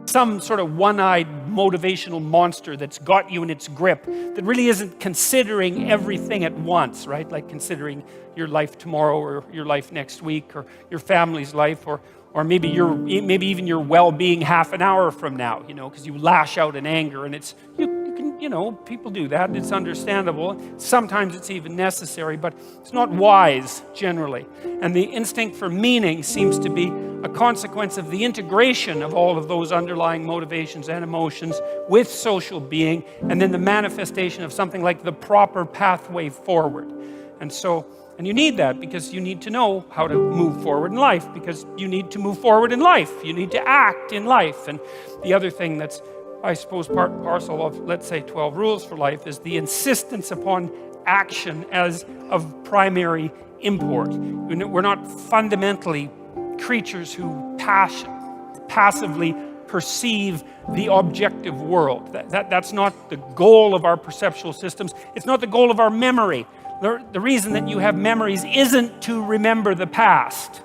some sort of one-eyed motivational monster that's got you in its grip that really isn't considering everything at once, right? Like considering your life tomorrow or your life next week or your family's life or maybe even your well-being half an hour from now, because you lash out in anger, and people do that, and it's understandable. Sometimes it's even necessary, but it's not wise generally. And the instinct for meaning seems to be a consequence of the integration of all of those underlying motivations and emotions with social being, and then the manifestation of something like the proper pathway forward. And you need that because you need to know how to move forward in life, because you need to move forward in life. You need to act in life. And the other thing that's, I suppose, part and parcel of, let's say, 12 rules for life is the insistence upon action as of primary import. We're not fundamentally creatures who passively perceive the objective world. That's not the goal of our perceptual systems. It's not the goal of our memory. The reason that you have memories isn't to remember the past.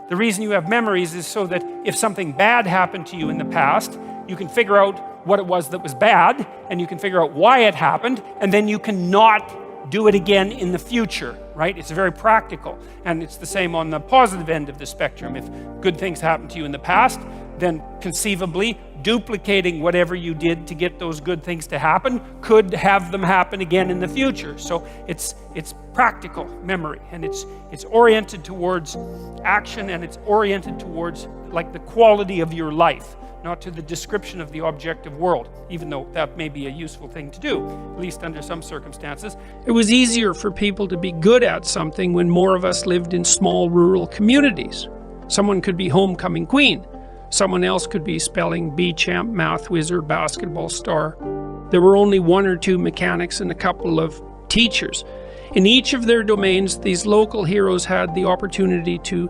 The reason you have memories is so that if something bad happened to you in the past, you can figure out what it was that was bad, and you can figure out why it happened, and then you can not do it again in the future, right? It's very practical. And it's the same on the positive end of the spectrum. If good things happened to you in the past, then conceivably duplicating whatever you did to get those good things to happen could have them happen again in the future. So it's practical memory, and it's oriented towards action, and it's oriented towards like the quality of your life, not to the description of the objective world, even though that may be a useful thing to do, at least under some circumstances. It was easier for people to be good at something when more of us lived in small rural communities. Someone could be homecoming queen. Someone else could be spelling bee champ, math wizard, basketball star. There were only one or two mechanics and a couple of teachers. In each of their domains, these local heroes had the opportunity to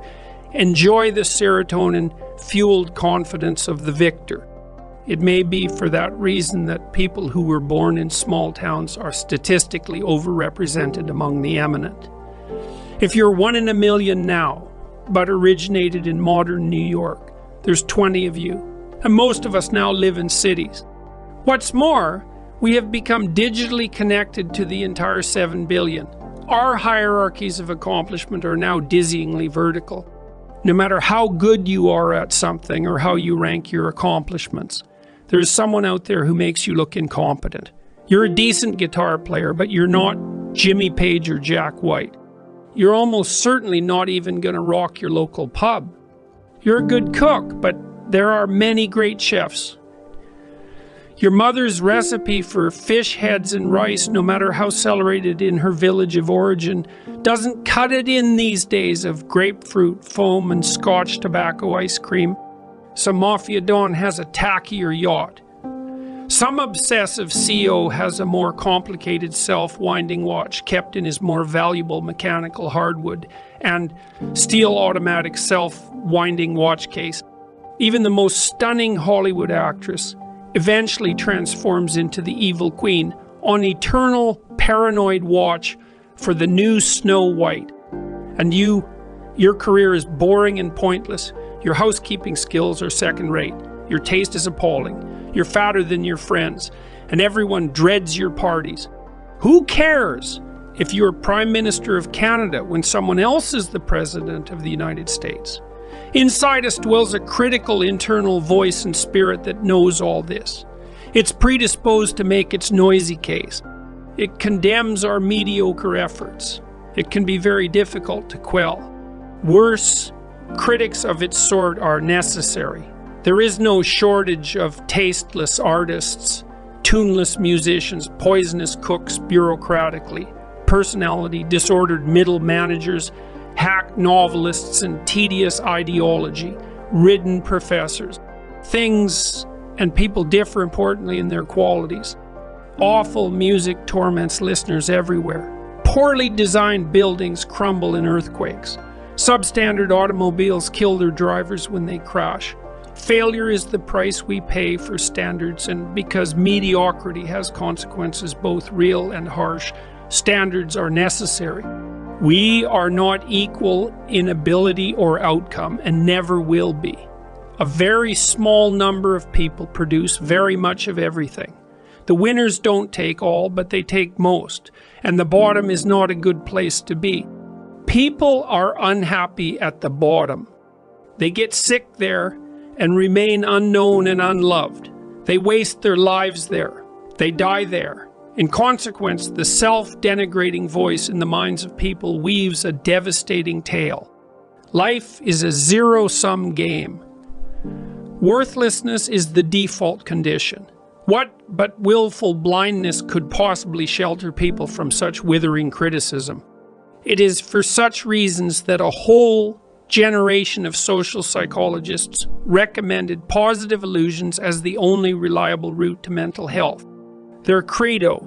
enjoy the serotonin-fueled confidence of the victor. It may be for that reason that people who were born in small towns are statistically overrepresented among the eminent. If you're 1 in a million now, but originated in modern New York, there's 20 of you, and most of us now live in cities. What's more, we have become digitally connected to the entire 7 billion. Our hierarchies of accomplishment are now dizzyingly vertical. No matter how good you are at something or how you rank your accomplishments, there's someone out there who makes you look incompetent. You're a decent guitar player, but you're not Jimmy Page or Jack White. You're almost certainly not even going to rock your local pub. You're a good cook, but there are many great chefs. Your mother's recipe for fish heads and rice, no matter how celebrated in her village of origin, doesn't cut it in these days of grapefruit foam and Scotch tobacco ice cream. Some mafia don has a tackier yacht. Some obsessive CEO has a more complicated self-winding watch kept in his more valuable mechanical hardwood and steel automatic self-winding watch case. Even the most stunning Hollywood actress eventually transforms into the evil queen on eternal paranoid watch for the new Snow White. And your career is boring and pointless. Your housekeeping skills are second-rate. Your taste is appalling. You're fatter than your friends, and everyone dreads your parties. Who cares if you're Prime Minister of Canada when someone else is the President of the United States? Inside us dwells a critical internal voice and spirit that knows all this. It's predisposed to make its noisy case. It condemns our mediocre efforts. It can be very difficult to quell. Worse, critics of its sort are necessary. There is no shortage of tasteless artists, tuneless musicians, poisonous cooks bureaucratically, personality disordered middle managers, hack novelists and tedious ideology-ridden professors. Things and people differ importantly in their qualities. Awful music torments listeners everywhere. Poorly designed buildings crumble in earthquakes. Substandard automobiles kill their drivers when they crash. Failure is the price we pay for standards, and because mediocrity has consequences both real and harsh, standards are necessary. We are not equal in ability or outcome, and never will be. A very small number of people produce very much of everything. The winners don't take all, but they take most. And the bottom is not a good place to be. People are unhappy at the bottom. They get sick there and remain unknown and unloved. They waste their lives there. They die there. In consequence, the self-denigrating voice in the minds of people weaves a devastating tale. Life is a zero-sum game. Worthlessness is the default condition. What but willful blindness could possibly shelter people from such withering criticism? It is for such reasons that a whole generation of social psychologists recommended positive illusions as the only reliable route to mental health. Their credo: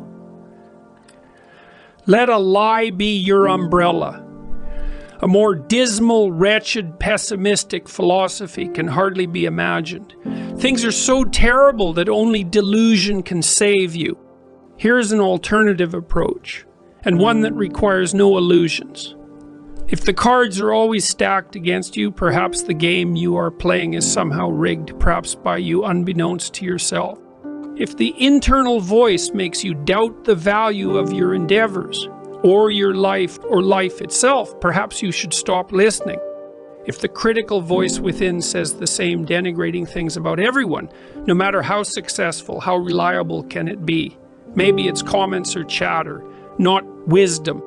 let a lie be your umbrella. A more dismal, wretched, pessimistic philosophy can hardly be imagined. Things are so terrible that only delusion can save you. Here's an alternative approach, and one that requires no illusions. If the cards are always stacked against you, perhaps the game you are playing is somehow rigged, perhaps by you unbeknownst to yourself. If the internal voice makes you doubt the value of your endeavors, or your life, or life itself, perhaps you should stop listening. If the critical voice within says the same denigrating things about everyone, no matter how successful, how reliable can it be? Maybe it's comments or chatter, not wisdom.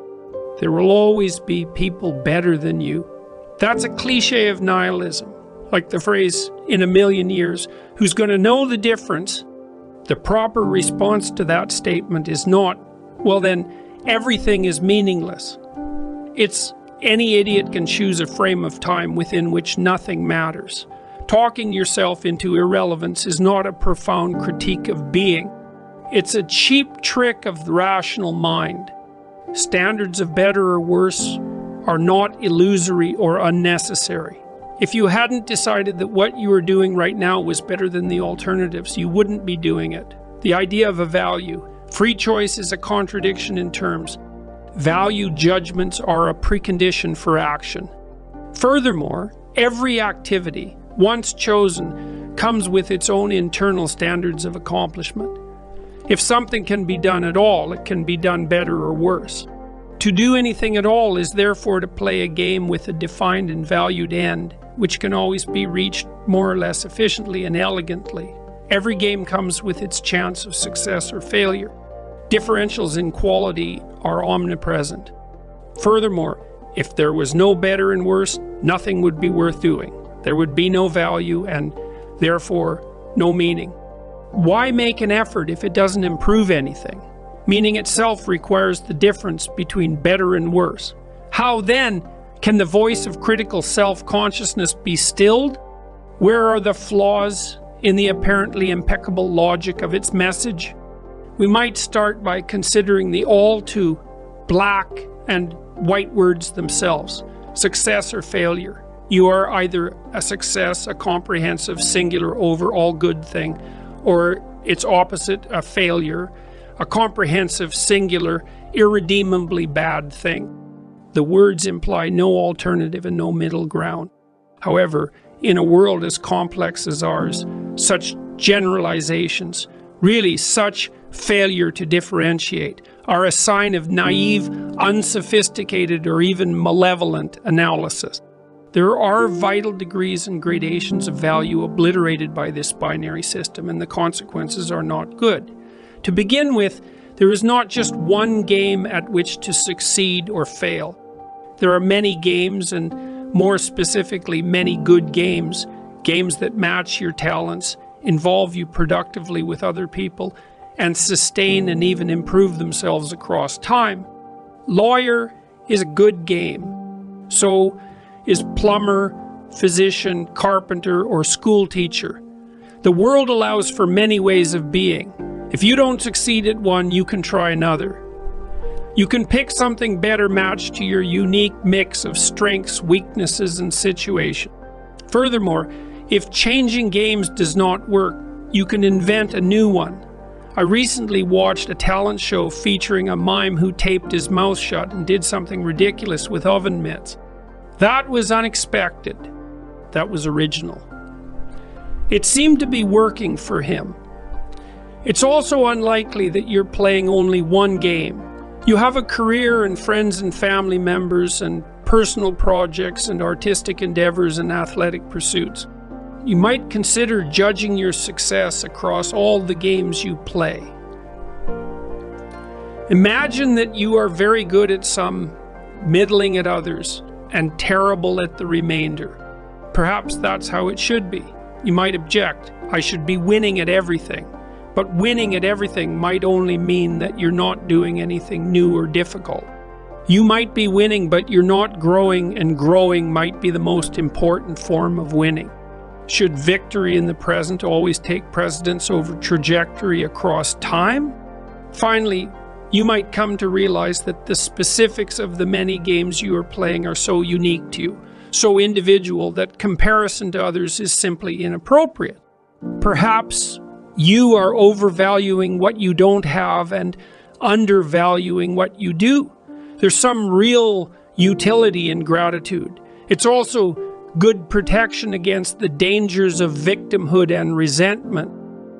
There will always be people better than you. That's a cliche of nihilism, like the phrase, in a million years, who's going to know the difference? The proper response to that statement is not, well then, everything is meaningless. It's any idiot can choose a frame of time within which nothing matters. Talking yourself into irrelevance is not a profound critique of being. It's a cheap trick of the rational mind. Standards of better or worse are not illusory or unnecessary. If you hadn't decided that what you are doing right now was better than the alternatives, you wouldn't be doing it. The idea of a value. Free choice is a contradiction in terms. Value judgments are a precondition for action. Furthermore, every activity, once chosen, comes with its own internal standards of accomplishment. If something can be done at all, it can be done better or worse. To do anything at all is therefore to play a game with a defined and valued end, which can always be reached more or less efficiently and elegantly. Every game comes with its chance of success or failure. Differentials in quality are omnipresent. Furthermore, if there was no better and worse, nothing would be worth doing. There would be no value and, therefore, no meaning. Why make an effort if it doesn't improve anything? Meaning itself requires the difference between better and worse. How then can the voice of critical self-consciousness be stilled? Where are the flaws in the apparently impeccable logic of its message? We might start by considering the all too black and white words themselves. Success or failure. You are either a success, a comprehensive, singular, overall good thing, or its opposite, a failure, a comprehensive, singular, irredeemably bad thing. The words imply no alternative and no middle ground. However, in a world as complex as ours, such generalizations, really such failure to differentiate, are a sign of naive, unsophisticated, or even malevolent analysis. There are vital degrees and gradations of value obliterated by this binary system, and the consequences are not good. To begin with, there is not just one game at which to succeed or fail. There are many games, and more specifically, many good games, games that match your talents, involve you productively with other people, and sustain and even improve themselves across time. Lawyer is a good game. So is plumber, physician, carpenter, or school teacher. The world allows for many ways of being. If you don't succeed at one, you can try another. You can pick something better matched to your unique mix of strengths, weaknesses, and situation. Furthermore, if changing games does not work, you can invent a new one. I recently watched a talent show featuring a mime who taped his mouth shut and did something ridiculous with oven mitts. That was unexpected. That was original. It seemed to be working for him. It's also unlikely that you're playing only one game. You have a career and friends and family members and personal projects and artistic endeavors and athletic pursuits. You might consider judging your success across all the games you play. Imagine that you are very good at some, middling at others, and terrible at the remainder. Perhaps that's how it should be. You might object, I should be winning at everything. But winning at everything might only mean that you're not doing anything new or difficult. You might be winning, but you're not growing, and growing might be the most important form of winning. Should victory in the present always take precedence over trajectory across time? Finally, you might come to realize that the specifics of the many games you are playing are so unique to you, so individual, that comparison to others is simply inappropriate. Perhaps you are overvaluing what you don't have and undervaluing what you do. There's some real utility in gratitude. It's also good protection against the dangers of victimhood and resentment.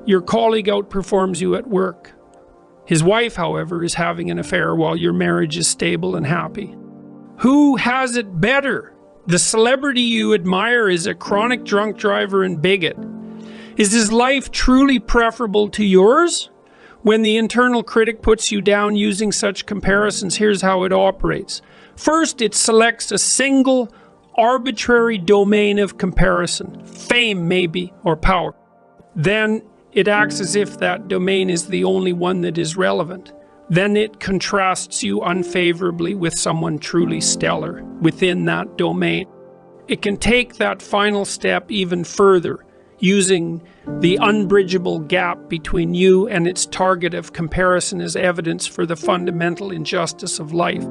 Your colleague outperforms you at work. His wife, however, is having an affair while your marriage is stable and happy. Who has it better? The celebrity you admire is a chronic drunk driver and bigot. Is his life truly preferable to yours? When the internal critic puts you down using such comparisons, here's how it operates. First, it selects a single, arbitrary domain of comparison, fame maybe, or power. Then it acts as if that domain is the only one that is relevant. Then it contrasts you unfavorably with someone truly stellar within that domain. It can take that final step even further, using the unbridgeable gap between you and its target of comparison as evidence for the fundamental injustice of life.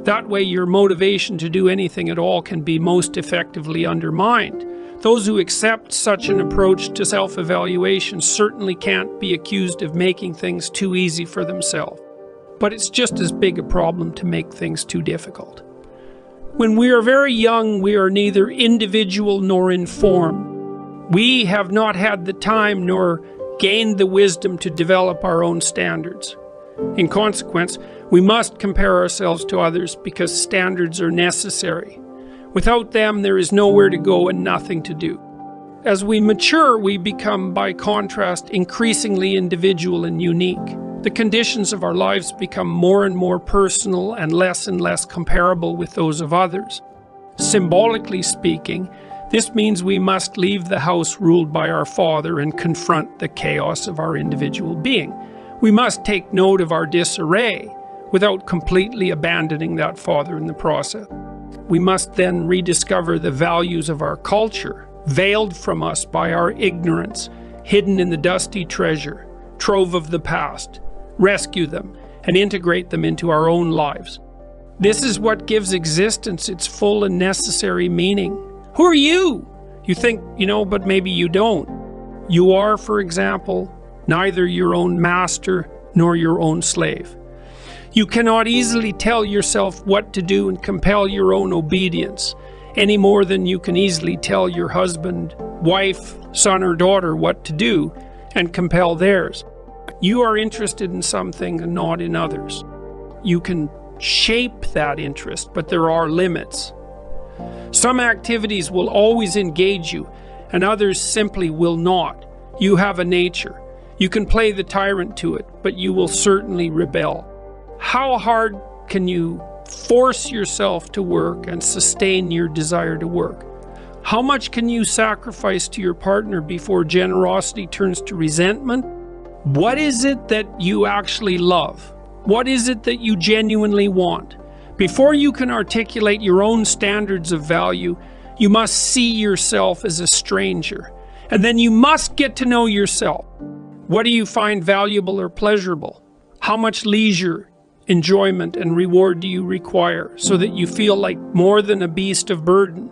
That way, your motivation to do anything at all can be most effectively undermined. Those who accept such an approach to self-evaluation certainly can't be accused of making things too easy for themselves. But it's just as big a problem to make things too difficult. When we are very young, we are neither individual nor informed. We have not had the time nor gained the wisdom to develop our own standards. In consequence, we must compare ourselves to others because standards are necessary. Without them, there is nowhere to go and nothing to do. As we mature, we become, by contrast, increasingly individual and unique. The conditions of our lives become more and more personal and less comparable with those of others. Symbolically speaking, this means we must leave the house ruled by our Father and confront the chaos of our individual being. We must take note of our disarray without completely abandoning that Father in the process. We must then rediscover the values of our culture, veiled from us by our ignorance, hidden in the dusty treasure, trove of the past, rescue them, and integrate them into our own lives. This is what gives existence its full and necessary meaning. Who are you? You think you know, but maybe you don't. You are, for example, neither your own master nor your own slave. You cannot easily tell yourself what to do and compel your own obedience, any more than you can easily tell your husband, wife, son, or daughter what to do and compel theirs. You are interested in some things and not in others. You can shape that interest, but there are limits. Some activities will always engage you, and others simply will not. You have a nature. You can play the tyrant to it, but you will certainly rebel. How hard can you force yourself to work and sustain your desire to work? How much can you sacrifice to your partner before generosity turns to resentment? What is it that you actually love? What is it that you genuinely want? Before you can articulate your own standards of value, you must see yourself as a stranger. And then you must get to know yourself. What do you find valuable or pleasurable? How much leisure, enjoyment, and reward do you require so that you feel like more than a beast of burden?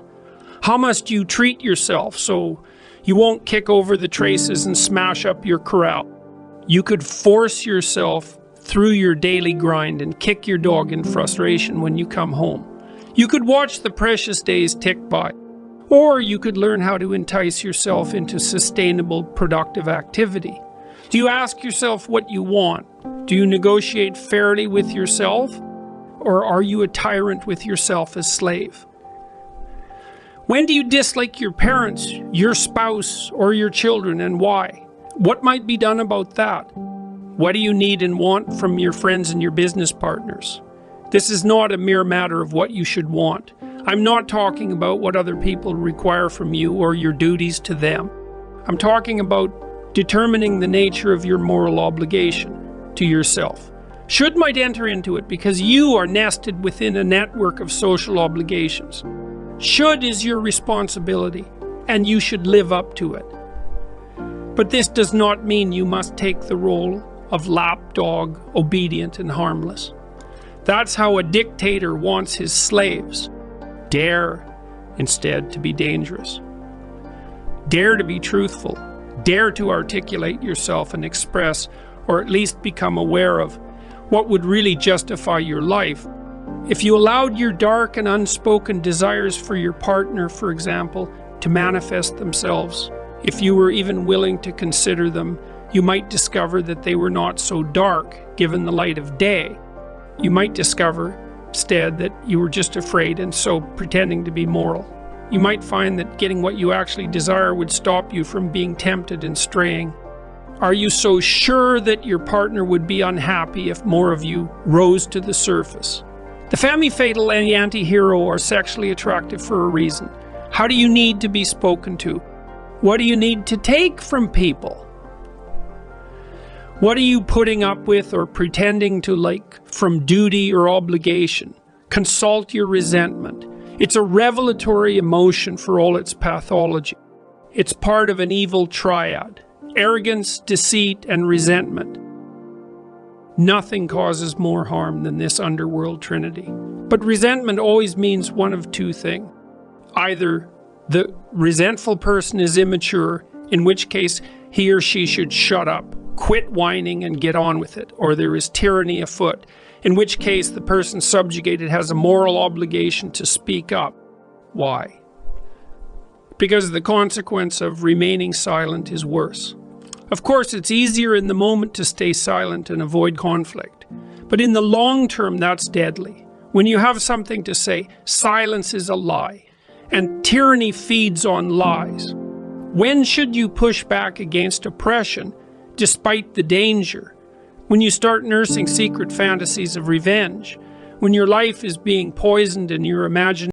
How must you treat yourself so you won't kick over the traces and smash up your corral? You could force yourself through your daily grind and kick your dog in frustration when you come home. You could watch the precious days tick by. Or you could learn how to entice yourself into sustainable, productive activity. Do you ask yourself what you want? Do you negotiate fairly with yourself? Or are you a tyrant with yourself as slave? When do you dislike your parents, your spouse, or your children, and why? What might be done about that? What do you need and want from your friends and your business partners? This is not a mere matter of what you should want. I'm not talking about what other people require from you or your duties to them. I'm talking about determining the nature of your moral obligation to yourself. Should might enter into it because you are nested within a network of social obligations. Should is your responsibility, and you should live up to it. But this does not mean you must take the role of lapdog, obedient and harmless. That's how a dictator wants his slaves. Dare, instead, to be dangerous. Dare to be truthful. Dare to articulate yourself and express, or at least become aware of, what would really justify your life. If you allowed your dark and unspoken desires for your partner, for example, to manifest themselves, if you were even willing to consider them, you might discover that they were not so dark, given the light of day. You might discover, instead, that you were just afraid and so pretending to be moral. You might find that getting what you actually desire would stop you from being tempted and straying. Are you so sure that your partner would be unhappy if more of you rose to the surface? The femme fatale and the anti-hero are sexually attractive for a reason. How do you need to be spoken to? What do you need to take from people? What are you putting up with or pretending to like from duty or obligation? Consult your resentment. It's a revelatory emotion for all its pathology. It's part of an evil triad: arrogance, deceit, and resentment. Nothing causes more harm than this underworld trinity. But resentment always means one of two things. Either the resentful person is immature, in which case he or she should shut up, quit whining and get on with it, or there is tyranny afoot, in which case the person subjugated has a moral obligation to speak up. Why? Because the consequence of remaining silent is worse. Of course, it's easier in the moment to stay silent and avoid conflict, but in the long term, that's deadly. When you have something to say, silence is a lie, and tyranny feeds on lies. When should you push back against oppression, despite the danger? When you start nursing secret fantasies of revenge, when your life is being poisoned and your imagination